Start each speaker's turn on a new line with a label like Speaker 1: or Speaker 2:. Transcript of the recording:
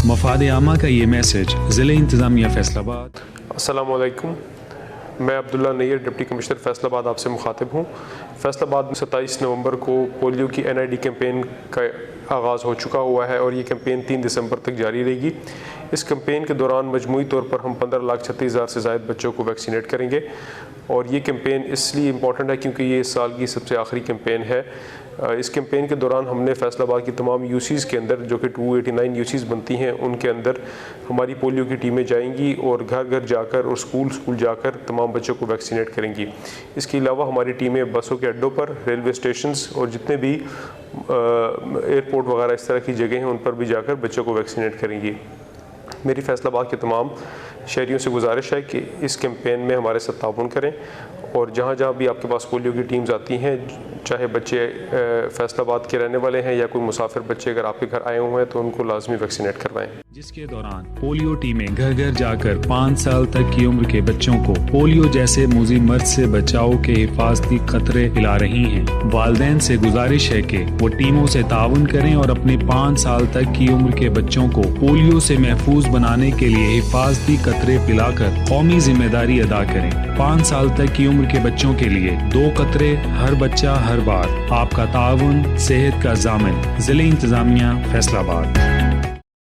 Speaker 1: मफाद आमा का ये मैसेज ज़िले इंतज़ामिया फैसलाबाद।
Speaker 2: अस्सलाम वालेकुम, मैं अब्दुल्ला नैयर डिप्टी कमिश्नर फैसलाबाद आपसे मुखातिब हूँ। फैसलाबाद में 27 नवंबर को पोलियो की NID कैंपेन का आगाज़ हो चुका हुआ है और ये कैंपेन 3 दिसंबर तक जारी रहेगी। इस कैंपेन के दौरान मजमूई तौर पर हम 15,36,000 से ज़ायद बच्चों को वैक्सीनेट करेंगे और ये कैंपेन इसलिए इम्पॉर्टेंट है क्योंकि ये इस साल की सबसे आखिरी कैंपेन है। इस कैंपेन के दौरान हमने फैसलाबाद की तमाम UCs के अंदर, जो कि 289 UCs बनती हैं, उनके अंदर हमारी पोलियो की टीमें जाएंगी और घर घर जाकर और स्कूल जाकर तमाम बच्चों को वैक्सीनेट करेंगी। इसके अलावा हमारी टीमें बसों के अड्डों पर, रेलवे स्टेशंस और जितने भी एयरपोर्ट वगैरह इस तरह की जगह हैं उन पर भी जाकर बच्चों को वैक्सीनेट करेंगी। मेरी फैसलाबाद के तमाम शहरियों से गुजारिश है कि इस कैंपेन में हमारे साथ ताउन करें और जहाँ जहाँ भी आपके पास पोलियो की टीम्स आती हैं, चाहे बच्चे फैसलाबाद के रहने वाले हैं या कोई मुसाफिर बच्चे अगर आपके घर आए हुए हैं तो उनको लाजमी वैक्सीनेट करवाएं।
Speaker 1: जिसके दौरान पोलियो टीमें घर घर जाकर 5 साल तक की उम्र के बच्चों को पोलियो जैसे मुज़ी मर्ज से बचाव के हिफाजती खतरे पिला रही हैं। वालिदैन से गुजारिश है कि वो टीमों से ताउन करें और अपने 5 साल तक की उम्र के बच्चों को पोलियो से महफूज बनाने के लिए हिफाजती कतरे पिलाकर कौमी जिम्मेदारी अदा करें। 5 साल तक की उम्र के बच्चों के लिए 2 कतरे हर बच्चा हर बार। आपका ताउन सेहत का ज़ामिन। ज़िले इंतज़ामिया फैसलाबाद।